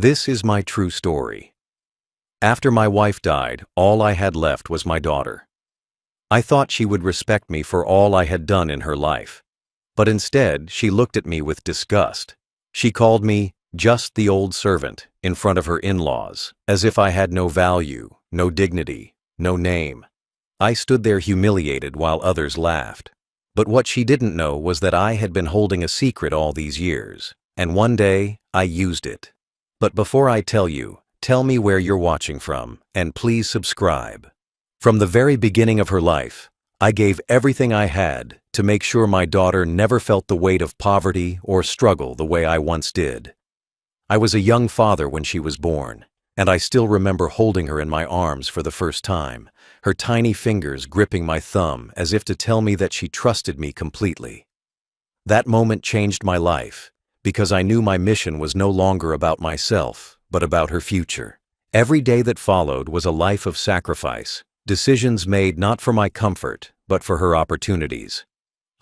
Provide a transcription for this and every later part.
This is my true story. After my wife died, all I had left was my daughter. I thought she would respect me for all I had done in her life. But instead, she looked at me with disgust. She called me just the old servant in front of her in-laws, as if I had no value, no dignity, no name. I stood there humiliated while others laughed. But what she didn't know was that I had been holding a secret all these years, and one day, I used it. But before I tell you, tell me where you're watching from, and please subscribe. From the very beginning of her life, I gave everything I had to make sure my daughter never felt the weight of poverty or struggle the way I once did. I was a young father when she was born, and I still remember holding her in my arms for the first time, her tiny fingers gripping my thumb as if to tell me that she trusted me completely. That moment changed my life, because I knew my mission was no longer about myself, but about her future. Every day that followed was a life of sacrifice, decisions made not for my comfort, but for her opportunities.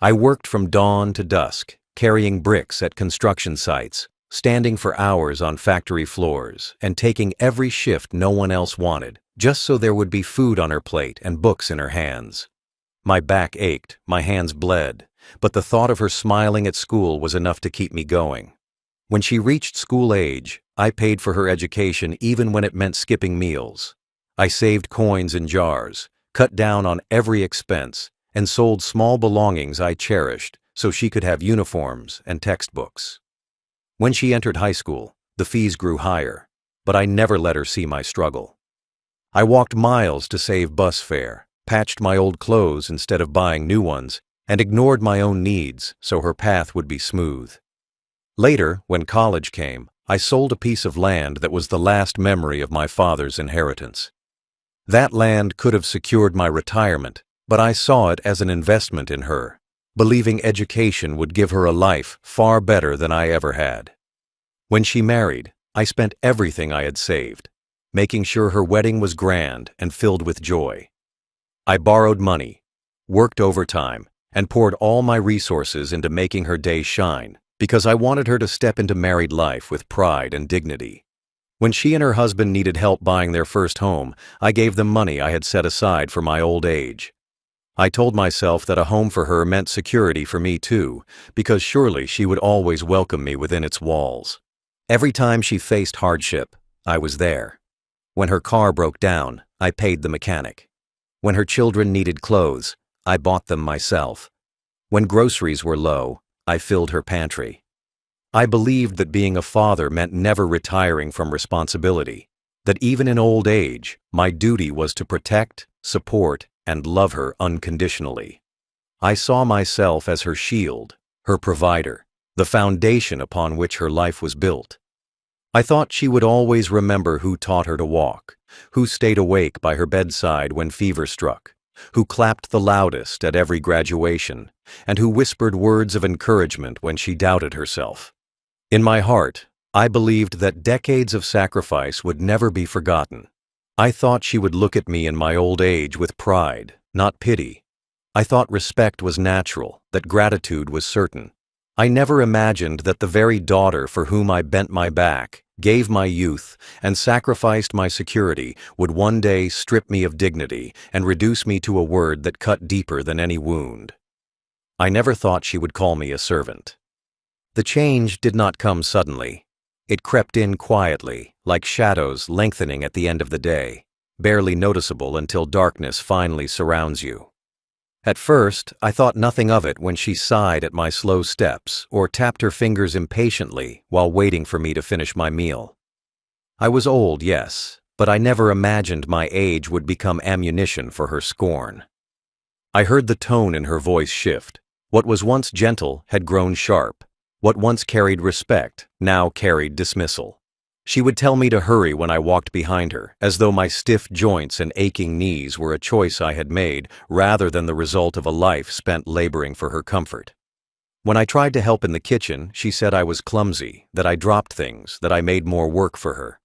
I worked from dawn to dusk, carrying bricks at construction sites, standing for hours on factory floors, and taking every shift no one else wanted, just so there would be food on her plate and books in her hands. My back ached, my hands bled, but the thought of her smiling at school was enough to keep me going. When she reached school age, I paid for her education even when it meant skipping meals. I saved coins in jars, cut down on every expense, and sold small belongings I cherished so she could have uniforms and textbooks. When she entered high school, the fees grew higher, but I never let her see my struggle. I walked miles to save bus fare, patched my old clothes instead of buying new ones, and ignored my own needs so her path would be smooth. Later, when college came, I sold a piece of land that was the last memory of my father's inheritance. That land could have secured my retirement, but I saw it as an investment in her, believing education would give her a life far better than I ever had. When she married, I spent everything I had saved, making sure her wedding was grand and filled with joy. I borrowed money, worked overtime, and poured all my resources into making her day shine, because I wanted her to step into married life with pride and dignity. When she and her husband needed help buying their first home, I gave them money I had set aside for my old age. I told myself that a home for her meant security for me too, because surely she would always welcome me within its walls. Every time she faced hardship, I was there. When her car broke down, I paid the mechanic. When her children needed clothes, I bought them myself. When groceries were low, I filled her pantry. I believed that being a father meant never retiring from responsibility, that even in old age, my duty was to protect, support, and love her unconditionally. I saw myself as her shield, her provider, the foundation upon which her life was built. I thought she would always remember who taught her to walk, who stayed awake by her bedside when fever struck, who clapped the loudest at every graduation, and who whispered words of encouragement when she doubted herself. In my heart, I believed that decades of sacrifice would never be forgotten. I thought she would look at me in my old age with pride, not pity. I thought respect was natural, that gratitude was certain. I never imagined that the very daughter for whom I bent my back, gave my youth, and sacrificed my security would one day strip me of dignity and reduce me to a word that cut deeper than any wound. I never thought she would call me a servant. The change did not come suddenly. It crept in quietly, like shadows lengthening at the end of the day, barely noticeable until darkness finally surrounds you. At first, I thought nothing of it when she sighed at my slow steps or tapped her fingers impatiently while waiting for me to finish my meal. I was old, yes, but I never imagined my age would become ammunition for her scorn. I heard the tone in her voice shift. What was once gentle had grown sharp. What once carried respect now carried dismissal. She would tell me to hurry when I walked behind her, as though my stiff joints and aching knees were a choice I had made rather than the result of a life spent laboring for her comfort. When I tried to help in the kitchen, she said I was clumsy, that I dropped things, that I made more work for her.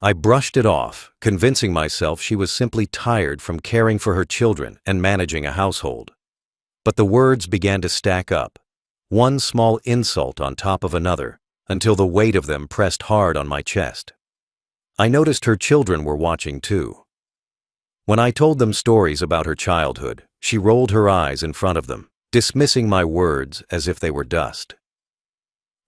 I brushed it off, convincing myself she was simply tired from caring for her children and managing a household. But the words began to stack up, one small insult on top of another, until the weight of them pressed hard on my chest, I noticed her children were watching too. When I told them stories about her childhood, she rolled her eyes in front of them, dismissing my words as if they were dust.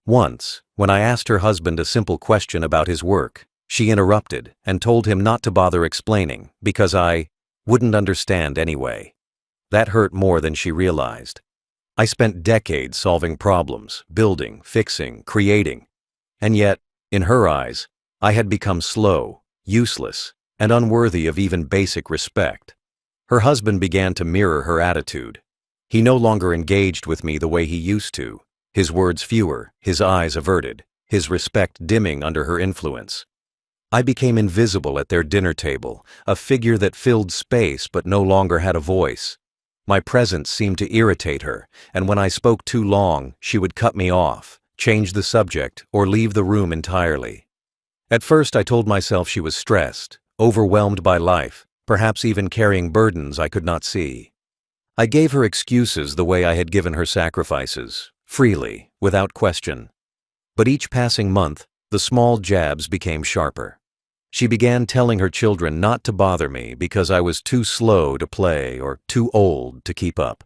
Once, when I asked her husband a simple question about his work, she interrupted and told him not to bother explaining because I wouldn't understand anyway. That hurt more than she realized. I spent decades solving problems, building, fixing, creating, and yet, in her eyes, I had become slow, useless, and unworthy of even basic respect. Her husband began to mirror her attitude. He no longer engaged with me the way he used to, his words fewer, his eyes averted, his respect dimming under her influence. I became invisible at their dinner table, a figure that filled space but no longer had a voice. My presence seemed to irritate her, and when I spoke too long, she would cut me off, change the subject, or leave the room entirely. At first I told myself she was stressed, overwhelmed by life, perhaps even carrying burdens I could not see. I gave her excuses the way I had given her sacrifices, freely, without question. But each passing month, the small jabs became sharper. She began telling her children not to bother me because I was too slow to play or too old to keep up.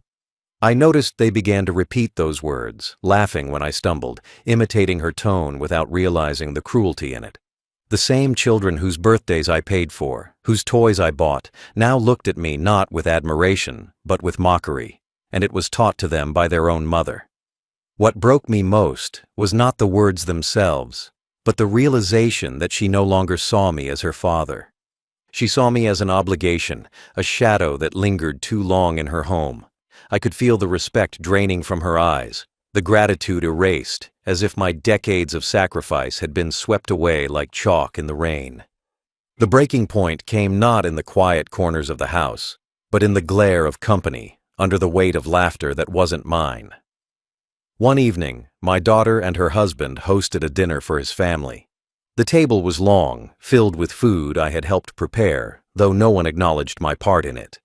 I noticed they began to repeat those words, laughing when I stumbled, imitating her tone without realizing the cruelty in it. The same children whose birthdays I paid for, whose toys I bought, now looked at me not with admiration, but with mockery, and it was taught to them by their own mother. What broke me most was not the words themselves, but the realization that she no longer saw me as her father. She saw me as an obligation, a shadow that lingered too long in her home. I could feel the respect draining from her eyes, the gratitude erased, as if my decades of sacrifice had been swept away like chalk in the rain. The breaking point came not in the quiet corners of the house, but in the glare of company, under the weight of laughter that wasn't mine. One evening, my daughter and her husband hosted a dinner for his family. The table was long, filled with food I had helped prepare, though no one acknowledged my part in it.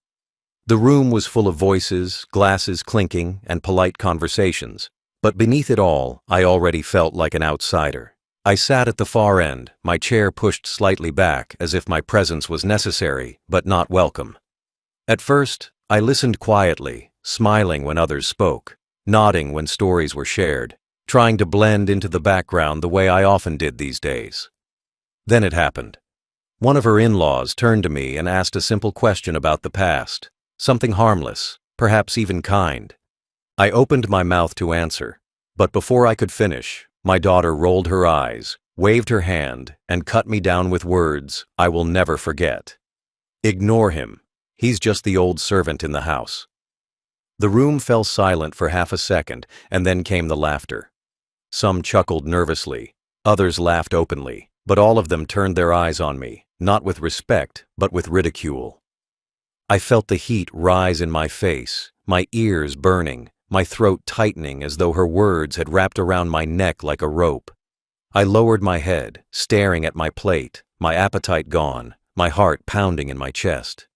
The room was full of voices, glasses clinking, and polite conversations, but beneath it all, I already felt like an outsider. I sat at the far end, my chair pushed slightly back as if my presence was necessary, but not welcome. At first, I listened quietly, smiling when others spoke, nodding when stories were shared, trying to blend into the background the way I often did these days. Then it happened. One of her in-laws turned to me and asked a simple question about the past, something harmless, perhaps even kind. I opened my mouth to answer, but before I could finish, my daughter rolled her eyes, waved her hand, and cut me down with words I will never forget. "Ignore him. He's just the old servant in the house." The room fell silent for half a second, and then came the laughter. Some chuckled nervously, others laughed openly, but all of them turned their eyes on me, not with respect, but with ridicule. I felt the heat rise in my face, my ears burning, my throat tightening as though her words had wrapped around my neck like a rope. I lowered my head, staring at my plate, my appetite gone, my heart pounding in my chest.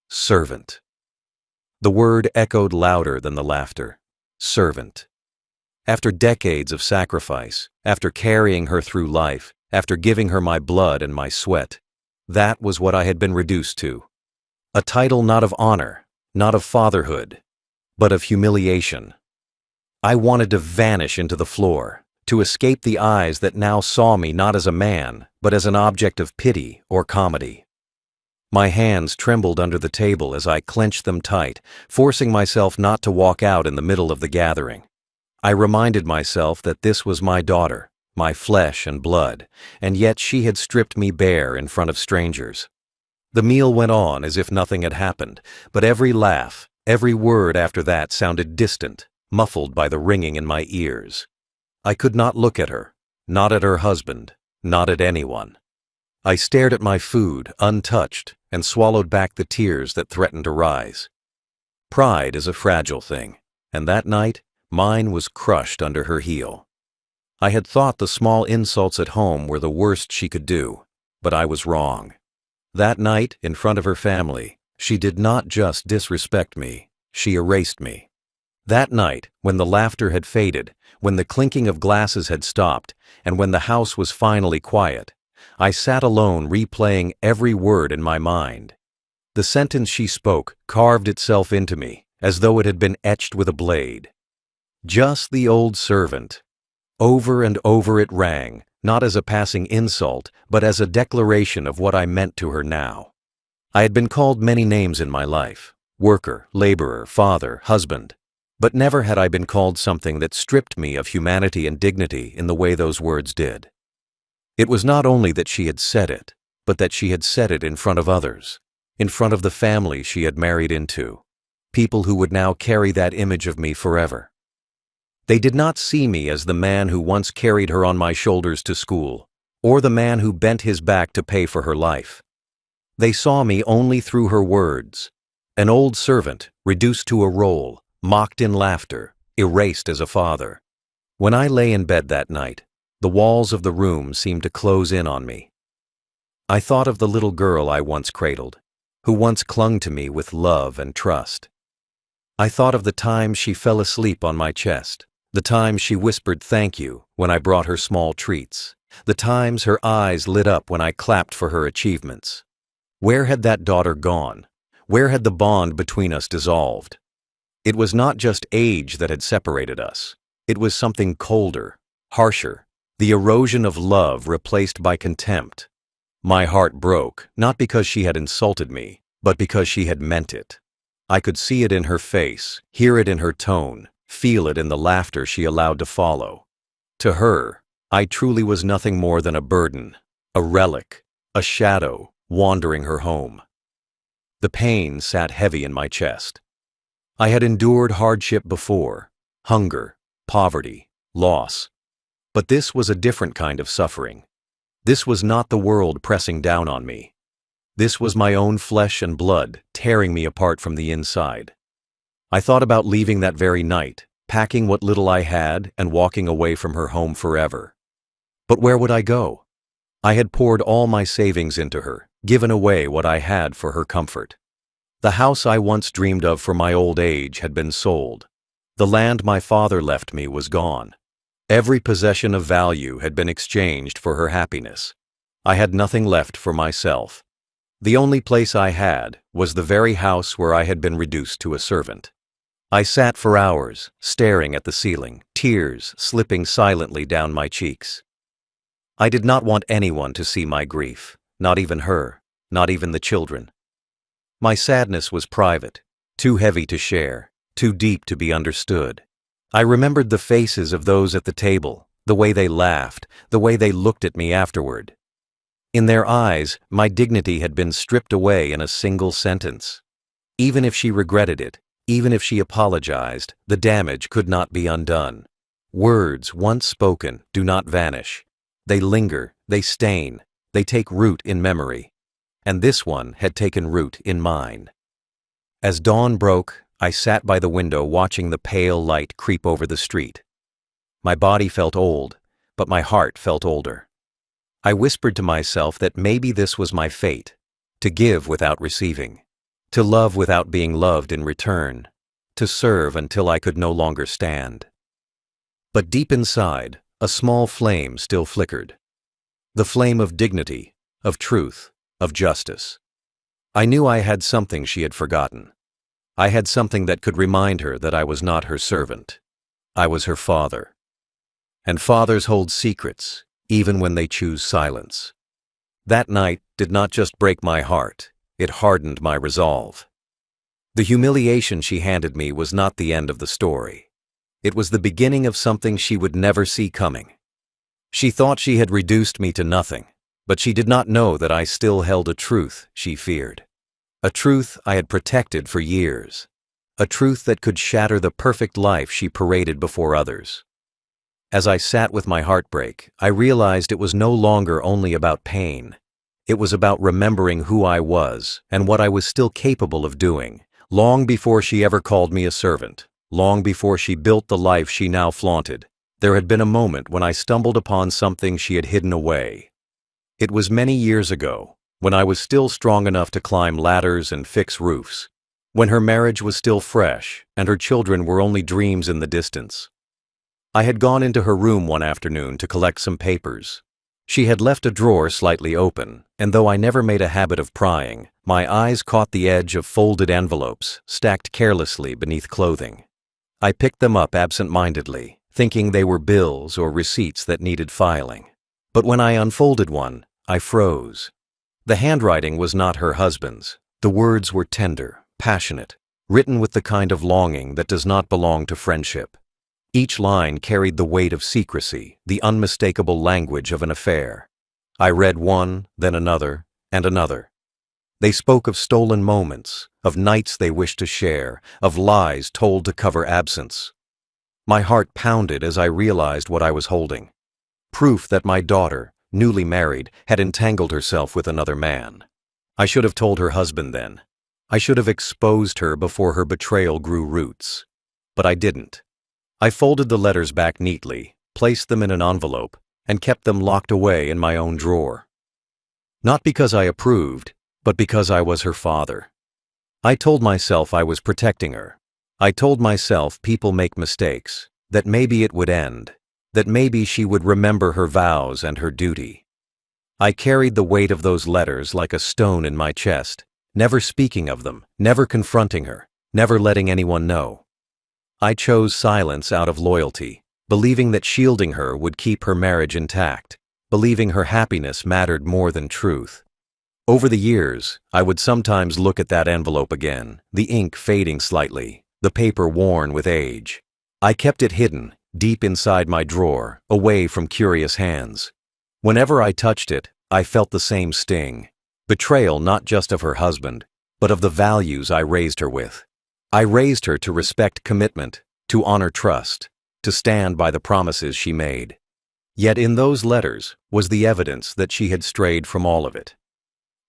Servant. The word echoed louder than the laughter. Servant. After decades of sacrifice, after carrying her through life, after giving her my blood and my sweat, that was what I had been reduced to. A title not of honor, not of fatherhood, but of humiliation. I wanted to vanish into the floor, to escape the eyes that now saw me not as a man, but as an object of pity or comedy. My hands trembled under the table as I clenched them tight, forcing myself not to walk out in the middle of the gathering. I reminded myself that this was my daughter, my flesh and blood, and yet she had stripped me bare in front of strangers. The meal went on as if nothing had happened, but every laugh, every word after that sounded distant, muffled by the ringing in my ears. I could not look at her, not at her husband, not at anyone. I stared at my food, untouched, and swallowed back the tears that threatened to rise. Pride is a fragile thing, and that night, mine was crushed under her heel. I had thought the small insults at home were the worst she could do, but I was wrong. That night, in front of her family, she did not just disrespect me, she erased me. That night, when the laughter had faded, when the clinking of glasses had stopped, and when the house was finally quiet, I sat alone replaying every word in my mind. The sentence she spoke carved itself into me, as though it had been etched with a blade. Just the old servant. Over and over it rang, not as a passing insult, but as a declaration of what I meant to her now. I had been called many names in my life: worker, laborer, father, husband. But never had I been called something that stripped me of humanity and dignity in the way those words did. It was not only that she had said it, but that she had said it in front of others, in front of the family she had married into, people who would now carry that image of me forever. They did not see me as the man who once carried her on my shoulders to school, or the man who bent his back to pay for her life. They saw me only through her words, an old servant reduced to a role, mocked in laughter, erased as a father. When I lay in bed that night, the walls of the room seemed to close in on me. I thought of the little girl I once cradled, who once clung to me with love and trust. I thought of the times she fell asleep on my chest, the times she whispered thank you when I brought her small treats, the times her eyes lit up when I clapped for her achievements. Where had that daughter gone? Where had the bond between us dissolved? It was not just age that had separated us. It was something colder, harsher, the erosion of love replaced by contempt. My heart broke, not because she had insulted me, but because she had meant it. I could see it in her face, hear it in her tone, feel it in the laughter she allowed to follow. To her, I truly was nothing more than a burden, a relic, a shadow, wandering her home. The pain sat heavy in my chest. I had endured hardship before, hunger, poverty, loss. But this was a different kind of suffering. This was not the world pressing down on me. This was my own flesh and blood tearing me apart from the inside. I thought about leaving that very night, packing what little I had and walking away from her home forever. But where would I go? I had poured all my savings into her, given away what I had for her comfort. The house I once dreamed of for my old age had been sold. The land my father left me was gone. Every possession of value had been exchanged for her happiness. I had nothing left for myself. The only place I had was the very house where I had been reduced to a servant. I sat for hours, staring at the ceiling, tears slipping silently down my cheeks. I did not want anyone to see my grief, not even her, not even the children. My sadness was private, too heavy to share, too deep to be understood. I remembered the faces of those at the table, the way they laughed, the way they looked at me afterward. In their eyes, my dignity had been stripped away in a single sentence. Even if she regretted it, even if she apologized, the damage could not be undone. Words once spoken do not vanish. They linger, they stain, they take root in memory. And this one had taken root in mine. As dawn broke, I sat by the window watching the pale light creep over the street. My body felt old, but my heart felt older. I whispered to myself that maybe this was my fate, to give without receiving, to love without being loved in return, to serve until I could no longer stand. But deep inside, a small flame still flickered. The flame of dignity, of truth, of justice. I knew I had something she had forgotten. I had something that could remind her that I was not her servant. I was her father. And fathers hold secrets, even when they choose silence. That night did not just break my heart, it hardened my resolve. The humiliation she handed me was not the end of the story. It was the beginning of something she would never see coming. She thought she had reduced me to nothing, but she did not know that I still held a truth she feared. A truth I had protected for years. A truth that could shatter the perfect life she paraded before others. As I sat with my heartbreak, I realized it was no longer only about pain. It was about remembering who I was and what I was still capable of doing, long before she ever called me a servant, long before she built the life she now flaunted. There had been a moment when I stumbled upon something she had hidden away. It was many years ago, when I was still strong enough to climb ladders and fix roofs, when her marriage was still fresh and her children were only dreams in the distance. I had gone into her room one afternoon to collect some papers. She had left a drawer slightly open, and though I never made a habit of prying, my eyes caught the edge of folded envelopes stacked carelessly beneath clothing. I picked them up absent-mindedly, thinking they were bills or receipts that needed filing. But when I unfolded one, I froze. The handwriting was not her husband's. The words were tender, passionate, written with the kind of longing that does not belong to friendship. Each line carried the weight of secrecy, the unmistakable language of an affair. I read one, then another, and another. They spoke of stolen moments, of nights they wished to share, of lies told to cover absence. My heart pounded as I realized what I was holding. Proof that my daughter, newly married, had entangled herself with another man. I should have told her husband then. I should have exposed her before her betrayal grew roots. But I didn't. I folded the letters back neatly, placed them in an envelope, and kept them locked away in my own drawer. Not because I approved, but because I was her father. I told myself I was protecting her. I told myself people make mistakes, that maybe it would end, that maybe she would remember her vows and her duty. I carried the weight of those letters like a stone in my chest, never speaking of them, never confronting her, never letting anyone know. I chose silence out of loyalty, believing that shielding her would keep her marriage intact, believing her happiness mattered more than truth. Over the years, I would sometimes look at that envelope again, the ink fading slightly, the paper worn with age. I kept it hidden, deep inside my drawer, away from curious hands. Whenever I touched it, I felt the same sting. Betrayal not just of her husband, but of the values I raised her with. I raised her to respect commitment, to honor trust, to stand by the promises she made. Yet in those letters was the evidence that she had strayed from all of it.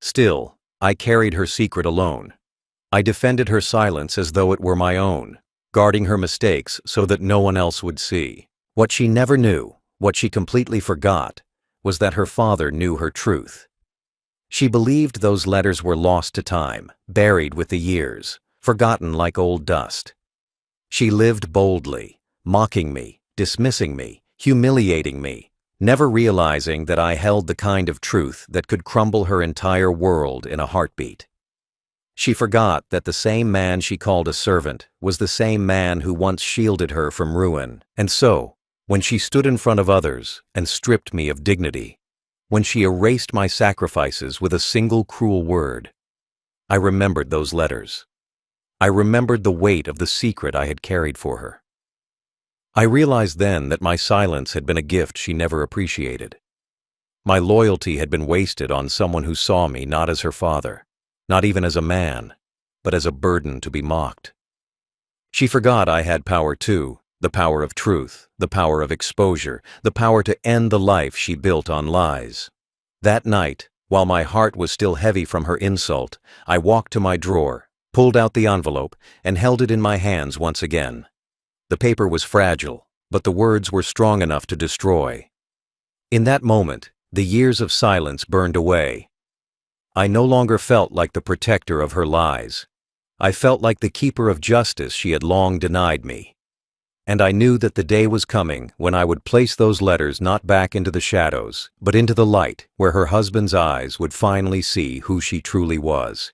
Still, I carried her secret alone. I defended her silence as though it were my own, guarding her mistakes so that no one else would see. What she never knew, what she completely forgot, was that her father knew her truth. She believed those letters were lost to time, buried with the years, forgotten like old dust. She lived boldly, mocking me, dismissing me, humiliating me, never realizing that I held the kind of truth that could crumble her entire world in a heartbeat. She forgot that the same man she called a servant was the same man who once shielded her from ruin, and so, when she stood in front of others and stripped me of dignity, when she erased my sacrifices with a single cruel word, I remembered those letters. I remembered the weight of the secret I had carried for her. I realized then that my silence had been a gift she never appreciated. My loyalty had been wasted on someone who saw me not as her father, not even as a man, but as a burden to be mocked. She forgot I had power too, the power of truth, the power of exposure, the power to end the life she built on lies. That night, while my heart was still heavy from her insult, I walked to my drawer, pulled out the envelope, and held it in my hands once again. The paper was fragile, but the words were strong enough to destroy. In that moment, the years of silence burned away. I no longer felt like the protector of her lies. I felt like the keeper of justice she had long denied me. And I knew that the day was coming when I would place those letters not back into the shadows, but into the light, where her husband's eyes would finally see who she truly was.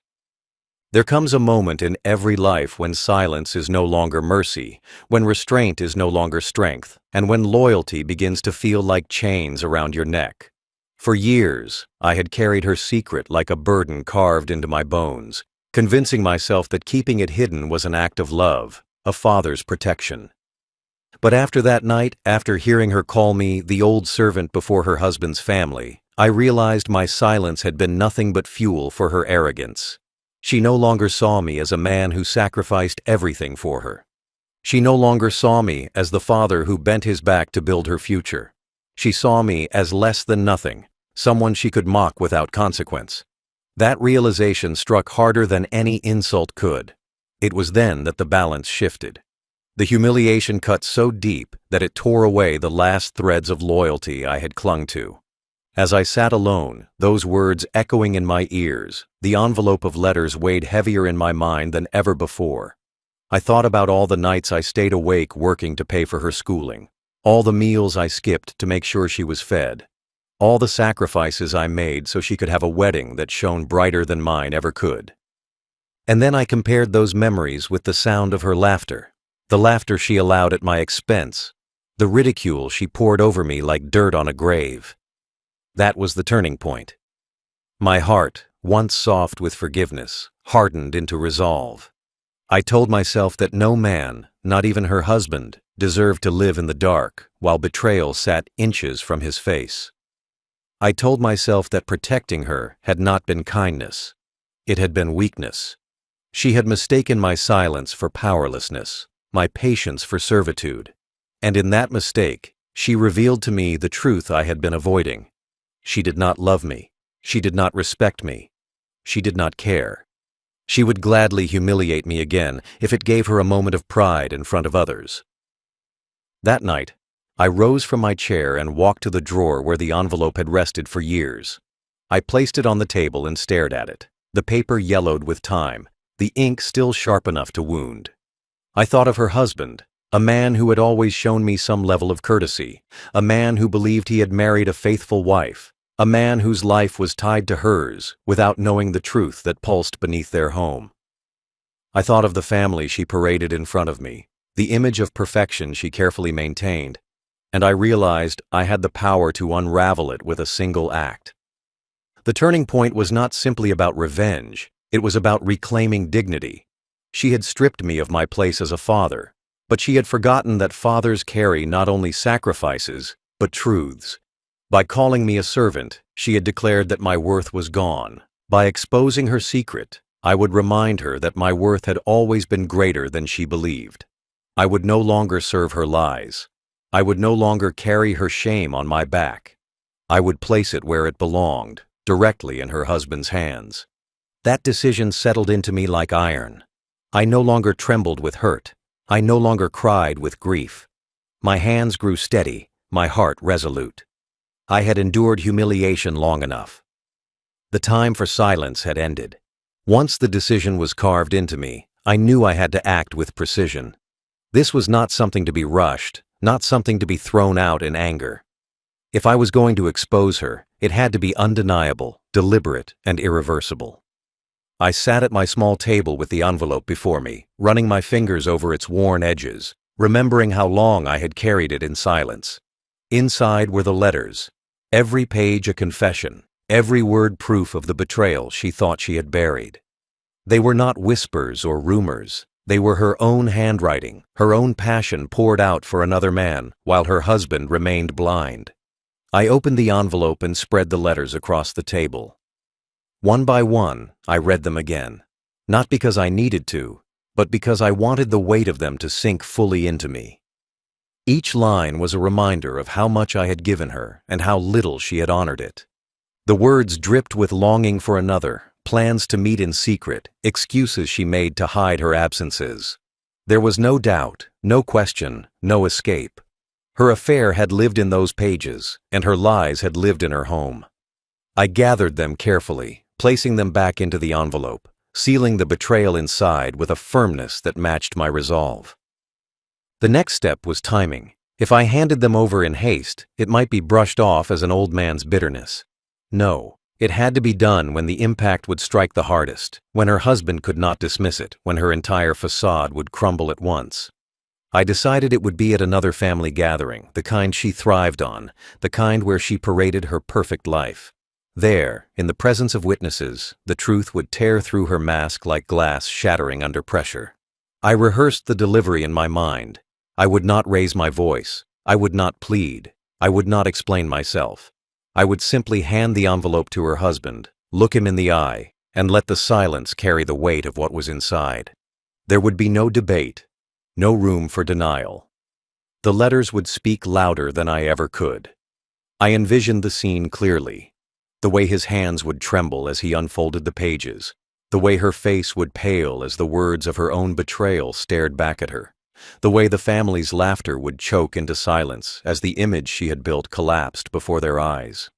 There comes a moment in every life when silence is no longer mercy, when restraint is no longer strength, and when loyalty begins to feel like chains around your neck. For years, I had carried her secret like a burden carved into my bones, convincing myself that keeping it hidden was an act of love, a father's protection. But after that night, after hearing her call me the old servant before her husband's family, I realized my silence had been nothing but fuel for her arrogance. She no longer saw me as a man who sacrificed everything for her. She no longer saw me as the father who bent his back to build her future. She saw me as less than nothing, someone she could mock without consequence. That realization struck harder than any insult could. It was then that the balance shifted. The humiliation cut so deep that it tore away the last threads of loyalty I had clung to. As I sat alone, those words echoing in my ears, the envelope of letters weighed heavier in my mind than ever before. I thought about all the nights I stayed awake working to pay for her schooling, all the meals I skipped to make sure she was fed, all the sacrifices I made so she could have a wedding that shone brighter than mine ever could. And then I compared those memories with the sound of her laughter, the laughter she allowed at my expense, the ridicule she poured over me like dirt on a grave. That was the turning point. My heart, once soft with forgiveness, hardened into resolve. I told myself that no man, not even her husband, deserved to live in the dark while betrayal sat inches from his face. I told myself that protecting her had not been kindness. It had been weakness. She had mistaken my silence for powerlessness, my patience for servitude. And in that mistake, she revealed to me the truth I had been avoiding. She did not love me. She did not respect me. She did not care. She would gladly humiliate me again if it gave her a moment of pride in front of others. That night, I rose from my chair and walked to the drawer where the envelope had rested for years. I placed it on the table and stared at it, the paper yellowed with time, the ink still sharp enough to wound. I thought of her husband, a man who had always shown me some level of courtesy, a man who believed he had married a faithful wife, a man whose life was tied to hers without knowing the truth that pulsed beneath their home. I thought of the family she paraded in front of me, the image of perfection she carefully maintained, and I realized I had the power to unravel it with a single act. The turning point was not simply about revenge, it was about reclaiming dignity. She had stripped me of my place as a father, but she had forgotten that fathers carry not only sacrifices, but truths. By calling me a servant, she had declared that my worth was gone. By exposing her secret, I would remind her that my worth had always been greater than she believed. I would no longer serve her lies. I would no longer carry her shame on my back. I would place it where it belonged, directly in her husband's hands. That decision settled into me like iron. I no longer trembled with hurt. I no longer cried with grief. My hands grew steady, my heart resolute. I had endured humiliation long enough. The time for silence had ended. Once the decision was carved into me, I knew I had to act with precision. This was not something to be rushed, not something to be thrown out in anger. If I was going to expose her, it had to be undeniable, deliberate, and irreversible. I sat at my small table with the envelope before me, running my fingers over its worn edges, remembering how long I had carried it in silence. Inside were the letters, every page a confession, every word proof of the betrayal she thought she had buried. They were not whispers or rumors. They were her own handwriting, her own passion poured out for another man, while her husband remained blind. I opened the envelope and spread the letters across the table. One by one, I read them again, not because I needed to, but because I wanted the weight of them to sink fully into me. Each line was a reminder of how much I had given her and how little she had honored it. The words dripped with longing for another, plans to meet in secret, excuses she made to hide her absences. There was no doubt, no question, no escape. Her affair had lived in those pages, and her lies had lived in her home. I gathered them carefully, placing them back into the envelope, sealing the betrayal inside with a firmness that matched my resolve. The next step was timing. If I handed them over in haste, it might be brushed off as an old man's bitterness. No. It had to be done when the impact would strike the hardest, when her husband could not dismiss it, when her entire facade would crumble at once. I decided it would be at another family gathering, the kind she thrived on, the kind where she paraded her perfect life. There, in the presence of witnesses, the truth would tear through her mask like glass shattering under pressure. I rehearsed the delivery in my mind. I would not raise my voice. I would not plead. I would not explain myself. I would simply hand the envelope to her husband, look him in the eye, and let the silence carry the weight of what was inside. There would be no debate, no room for denial. The letters would speak louder than I ever could. I envisioned the scene clearly, the way his hands would tremble as he unfolded the pages, the way her face would pale as the words of her own betrayal stared back at her, the way the family's laughter would choke into silence as the image she had built collapsed before their eyes.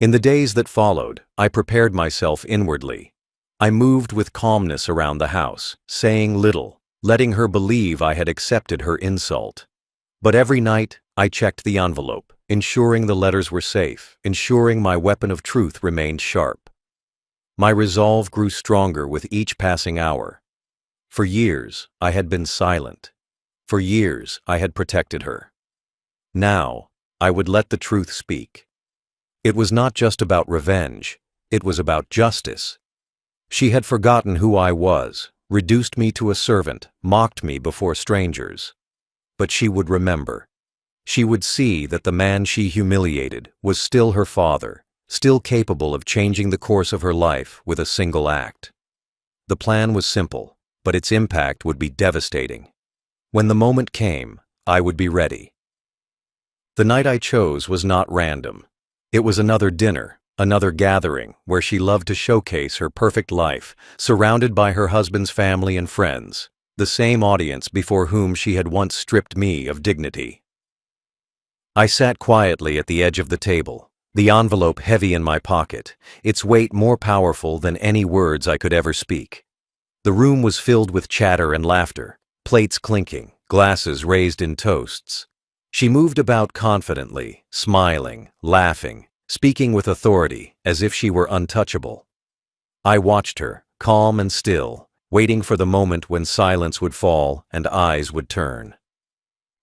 In the days that followed, I prepared myself inwardly. I moved with calmness around the house, saying little, letting her believe I had accepted her insult. But every night, I checked the envelope, ensuring the letters were safe, ensuring my weapon of truth remained sharp. My resolve grew stronger with each passing hour. For years, I had been silent. For years, I had protected her. Now, I would let the truth speak. It was not just about revenge, it was about justice. She had forgotten who I was, reduced me to a servant, mocked me before strangers. But she would remember. She would see that the man she humiliated was still her father, still capable of changing the course of her life with a single act. The plan was simple, but its impact would be devastating. When the moment came, I would be ready. The night I chose was not random. It was another dinner, another gathering where she loved to showcase her perfect life, surrounded by her husband's family and friends, the same audience before whom she had once stripped me of dignity. I sat quietly at the edge of the table, the envelope heavy in my pocket, its weight more powerful than any words I could ever speak. The room was filled with chatter and laughter, plates clinking, glasses raised in toasts. She moved about confidently, smiling, laughing, speaking with authority, as if she were untouchable. I watched her, calm and still, waiting for the moment when silence would fall and eyes would turn.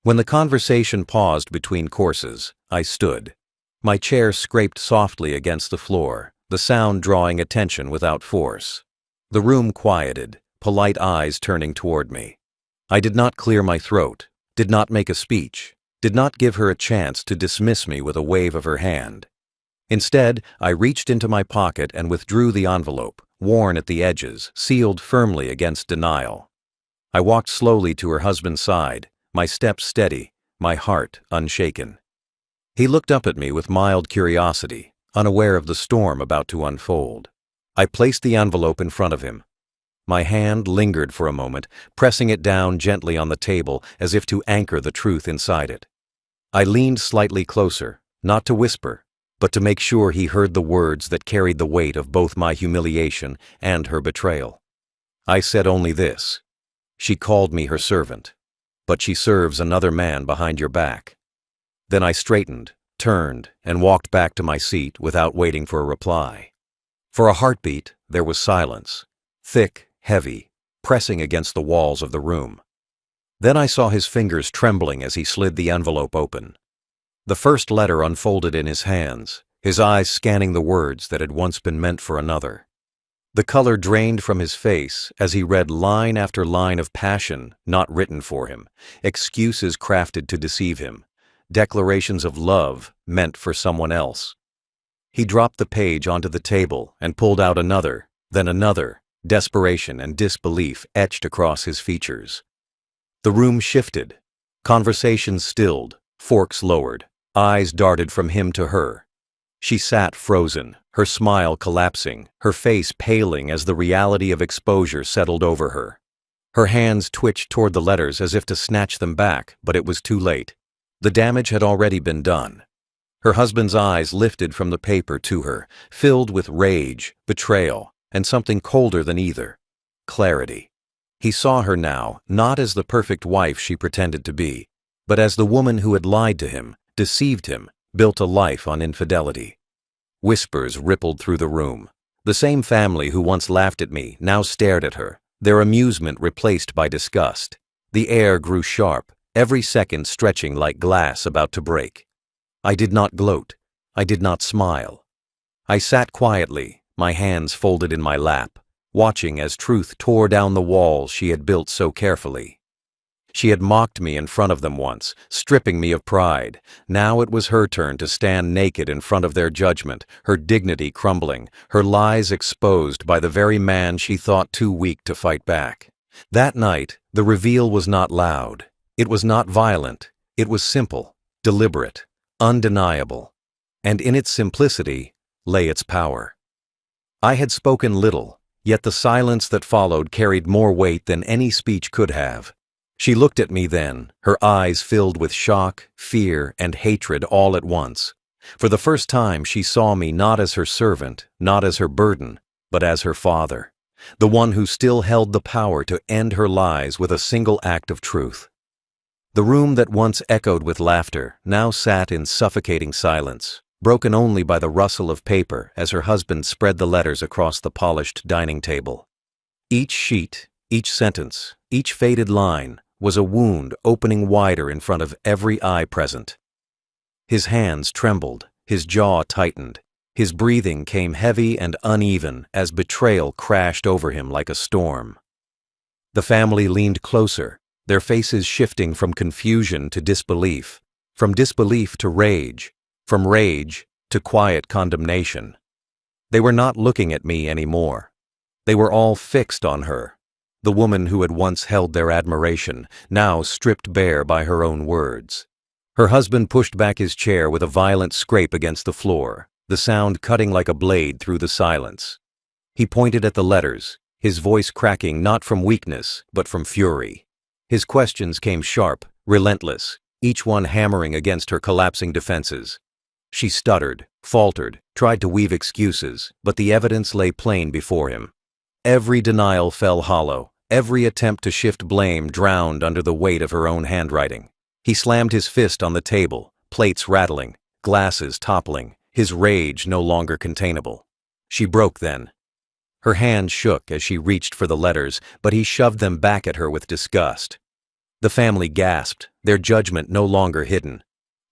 When the conversation paused between courses, I stood. My chair scraped softly against the floor, the sound drawing attention without force. The room quieted, polite eyes turning toward me. I did not clear my throat, did not make a speech, did not give her a chance to dismiss me with a wave of her hand. Instead, I reached into my pocket and withdrew the envelope, worn at the edges, sealed firmly against denial. I walked slowly to her husband's side, my steps steady, my heart unshaken. He looked up at me with mild curiosity, unaware of the storm about to unfold. I placed the envelope in front of him. My hand lingered for a moment, pressing it down gently on the table as if to anchor the truth inside it. I leaned slightly closer, not to whisper, but to make sure he heard the words that carried the weight of both my humiliation and her betrayal. I said only this: "She called me her servant, but she serves another man behind your back." Then I straightened, turned, and walked back to my seat without waiting for a reply. For a heartbeat, there was silence, thick, heavy, pressing against the walls of the room. Then I saw his fingers trembling as he slid the envelope open. The first letter unfolded in his hands, his eyes scanning the words that had once been meant for another. The color drained from his face as he read line after line of passion not written for him, excuses crafted to deceive him, declarations of love meant for someone else. He dropped the page onto the table and pulled out another, then another, desperation and disbelief etched across his features. The room shifted. Conversation stilled, forks lowered, eyes darted from him to her. She sat frozen, her smile collapsing, her face paling as the reality of exposure settled over her. Her hands twitched toward the letters as if to snatch them back, but it was too late. The damage had already been done. Her husband's eyes lifted from the paper to her, filled with rage, betrayal, and something colder than either: clarity. He saw her now, not as the perfect wife she pretended to be, but as the woman who had lied to him, deceived him, built a life on infidelity. Whispers rippled through the room. The same family who once laughed at me now stared at her, their amusement replaced by disgust. The air grew sharp, every second stretching like glass about to break. I did not gloat. I did not smile. I sat quietly, my hands folded in my lap, watching as truth tore down the walls she had built so carefully. She had mocked me in front of them once, stripping me of pride. Now it was her turn to stand naked in front of their judgment, her dignity crumbling, her lies exposed by the very man she thought too weak to fight back. That night, the reveal was not loud. It was not violent. It was simple, deliberate, undeniable. And in its simplicity lay its power. I had spoken little, yet the silence that followed carried more weight than any speech could have. She looked at me then, her eyes filled with shock, fear, and hatred all at once. For the first time she saw me not as her servant, not as her burden, but as her father, the one who still held the power to end her lies with a single act of truth. The room that once echoed with laughter now sat in suffocating silence, broken only by the rustle of paper as her husband spread the letters across the polished dining table. Each sheet, each sentence, each faded line was a wound opening wider in front of every eye present. His hands trembled, his jaw tightened, his breathing came heavy and uneven as betrayal crashed over him like a storm. The family leaned closer, their faces shifting from confusion to disbelief, from disbelief to rage, from rage to quiet condemnation. They were not looking at me anymore. They were all fixed on her, the woman who had once held their admiration, now stripped bare by her own words. Her husband pushed back his chair with a violent scrape against the floor, the sound cutting like a blade through the silence. He pointed at the letters, his voice cracking not from weakness, but from fury. His questions came sharp, relentless, each one hammering against her collapsing defenses. She stuttered, faltered, tried to weave excuses, but the evidence lay plain before him. Every denial fell hollow, every attempt to shift blame drowned under the weight of her own handwriting. He slammed his fist on the table, plates rattling, glasses toppling, his rage no longer containable. She broke then. Her hand shook as she reached for the letters, but he shoved them back at her with disgust. The family gasped, their judgment no longer hidden.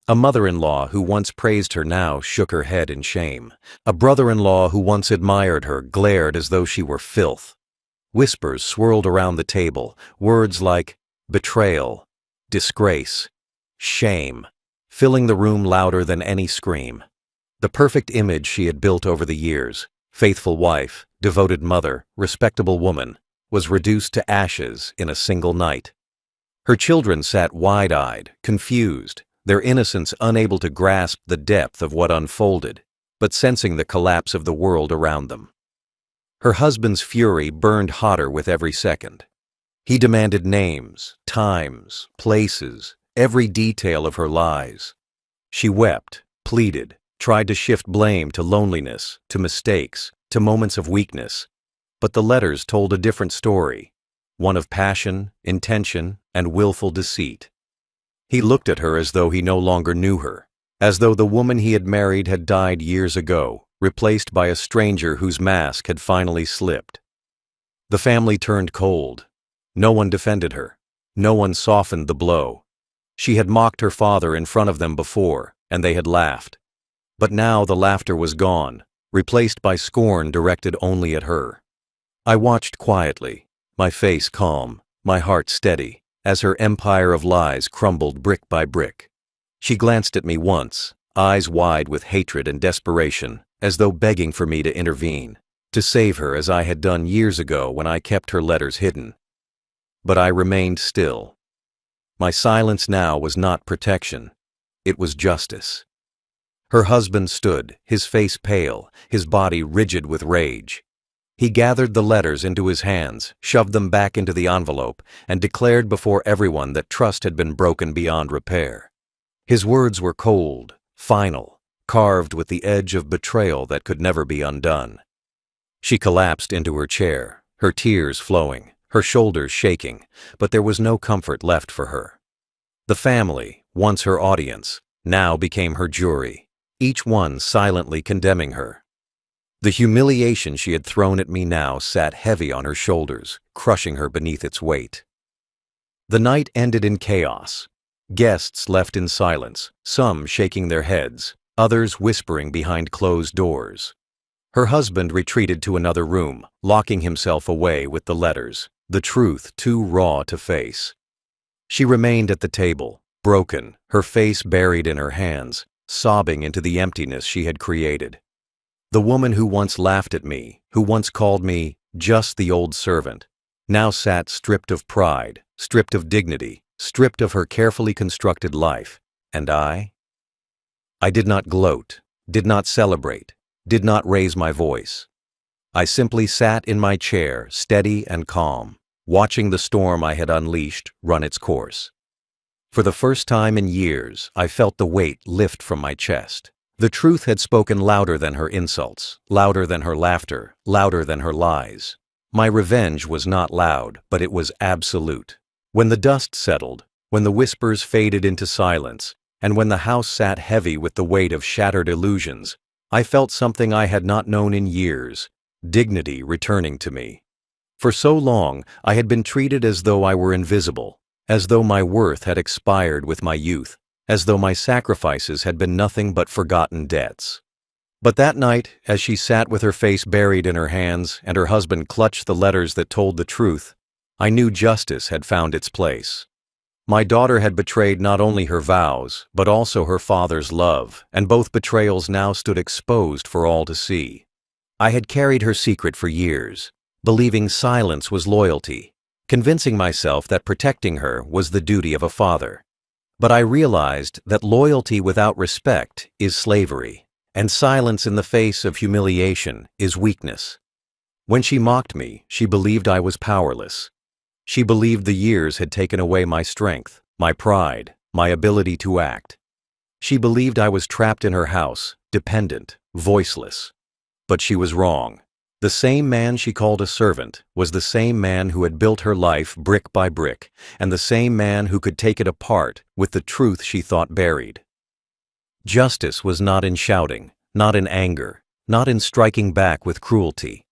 A mother-in-law who once praised her now shook her head in shame. A brother-in-law who once admired her glared as though she were filth. Whispers swirled around the table, words like betrayal, disgrace, shame, filling the room louder than any scream. The perfect image she had built over the years, faithful wife, devoted mother, respectable woman, was reduced to ashes in a single night. Her children sat wide-eyed, confused, their innocence unable to grasp the depth of what unfolded, but sensing the collapse of the world around them. Her husband's fury burned hotter with every second. He demanded names, times, places, every detail of her lies. She wept, pleaded, tried to shift blame to loneliness, to mistakes, to moments of weakness. But the letters told a different story, one of passion, intention, and willful deceit. He looked at her as though he no longer knew her, as though the woman he had married had died years ago, replaced by a stranger whose mask had finally slipped. The family turned cold. No one defended her. No one softened the blow. She had mocked her father in front of them before, and they had laughed. But now the laughter was gone, replaced by scorn directed only at her. I watched quietly, my face calm, my heart steady, as her empire of lies crumbled brick by brick. She glanced at me once, eyes wide with hatred and desperation, as though begging for me to intervene, to save her as I had done years ago when I kept her letters hidden. But I remained still. My silence now was not protection. It was justice. Her husband stood, his face pale, his body rigid with rage. He gathered the letters into his hands, shoved them back into the envelope, and declared before everyone that trust had been broken beyond repair. His words were cold, final, carved with the edge of betrayal that could never be undone. She collapsed into her chair, her tears flowing, her shoulders shaking, but there was no comfort left for her. The family, once her audience, now became her jury, each one silently condemning her. The humiliation she had thrown at me now sat heavy on her shoulders, crushing her beneath its weight. The night ended in chaos. Guests left in silence, some shaking their heads, others whispering behind closed doors. Her husband retreated to another room, locking himself away with the letters, the truth too raw to face. She remained at the table, broken, her face buried in her hands, sobbing into the emptiness she had created. The woman who once laughed at me, who once called me just the old servant, now sat stripped of pride, stripped of dignity, stripped of her carefully constructed life. And I did not gloat, did not celebrate, did not raise my voice. I simply sat in my chair, steady and calm, watching the storm I had unleashed run its course. For the first time in years, I felt the weight lift from my chest. The truth had spoken louder than her insults, louder than her laughter, louder than her lies. My revenge was not loud, but it was absolute. When the dust settled, when the whispers faded into silence, and when the house sat heavy with the weight of shattered illusions, I felt something I had not known in years, dignity returning to me. For so long, I had been treated as though I were invisible, as though my worth had expired with my youth, as though my sacrifices had been nothing but forgotten debts. But that night, as she sat with her face buried in her hands and her husband clutched the letters that told the truth, I knew justice had found its place. My daughter had betrayed not only her vows, but also her father's love, and both betrayals now stood exposed for all to see. I had carried her secret for years, believing silence was loyalty, convincing myself that protecting her was the duty of a father. But I realized that loyalty without respect is slavery, and silence in the face of humiliation is weakness. When she mocked me, she believed I was powerless. She believed the years had taken away my strength, my pride, my ability to act. She believed I was trapped in her house, dependent, voiceless. But she was wrong. The same man she called a servant was the same man who had built her life brick by brick, and the same man who could take it apart with the truth she thought buried. Justice was not in shouting, not in anger, not in striking back with cruelty.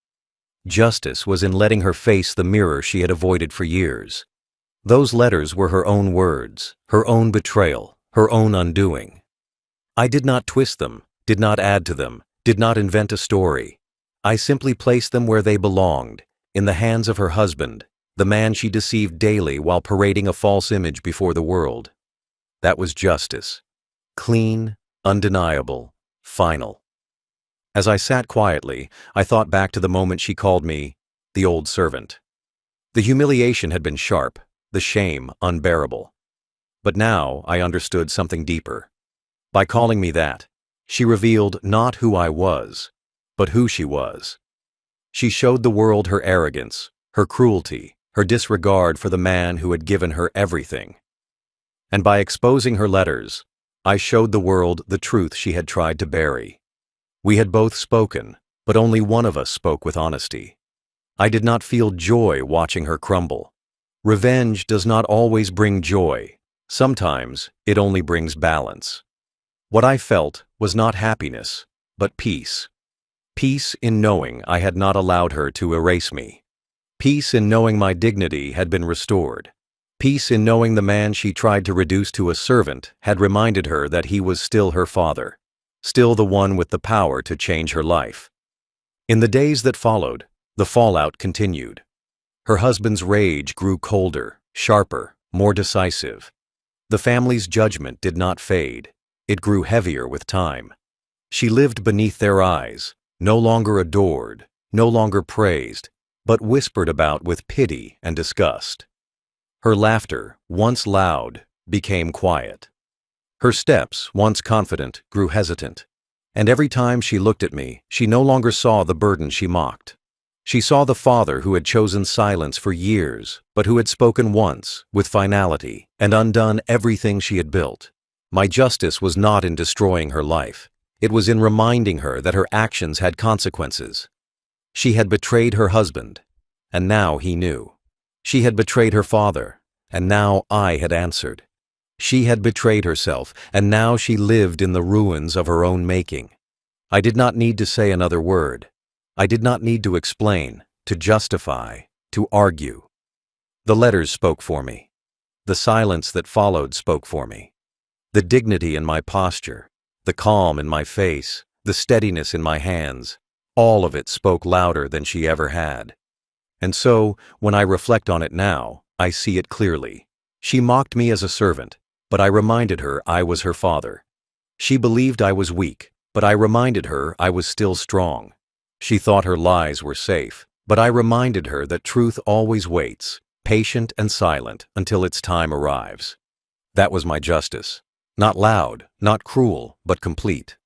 Justice was in letting her face the mirror she had avoided for years. Those letters were her own words, her own betrayal, her own undoing. I did not twist them, did not add to them, did not invent a story. I simply placed them where they belonged, in the hands of her husband, the man she deceived daily while parading a false image before the world. That was justice. Clean, undeniable, final. As I sat quietly, I thought back to the moment she called me the old servant. The humiliation had been sharp, the shame unbearable. But now I understood something deeper. By calling me that, she revealed not who I was, but who she was. She showed the world her arrogance, her cruelty, her disregard for the man who had given her everything. And by exposing her letters, I showed the world the truth she had tried to bury. We had both spoken, but only one of us spoke with honesty. I did not feel joy watching her crumble. Revenge does not always bring joy. Sometimes it only brings balance. What I felt was not happiness, but peace. Peace in knowing I had not allowed her to erase me. Peace in knowing my dignity had been restored. Peace in knowing the man she tried to reduce to a servant had reminded her that he was still her father, still the one with the power to change her life. In the days that followed, the fallout continued. Her husband's rage grew colder, sharper, more decisive. The family's judgment did not fade. It grew heavier with time. She lived beneath their eyes, no longer adored, no longer praised, but whispered about with pity and disgust. Her laughter, once loud, became quiet. Her steps, once confident, grew hesitant. And every time she looked at me, she no longer saw the burden she mocked. She saw the father who had chosen silence for years, but who had spoken once, with finality, and undone everything she had built. My justice was not in destroying her life. It was in reminding her that her actions had consequences. She had betrayed her husband, and now he knew. She had betrayed her father, and now I had answered. She had betrayed herself, and now she lived in the ruins of her own making. I did not need to say another word. I did not need to explain, to justify, to argue. The letters spoke for me. The silence that followed spoke for me. The dignity in my posture, the calm in my face, the steadiness in my hands, all of it spoke louder than she ever had. And so, when I reflect on it now, I see it clearly. She mocked me as a servant, but I reminded her I was her father. She believed I was weak, but I reminded her I was still strong. She thought her lies were safe, but I reminded her that truth always waits, patient and silent, until its time arrives. That was my justice. Not loud, not cruel, but complete.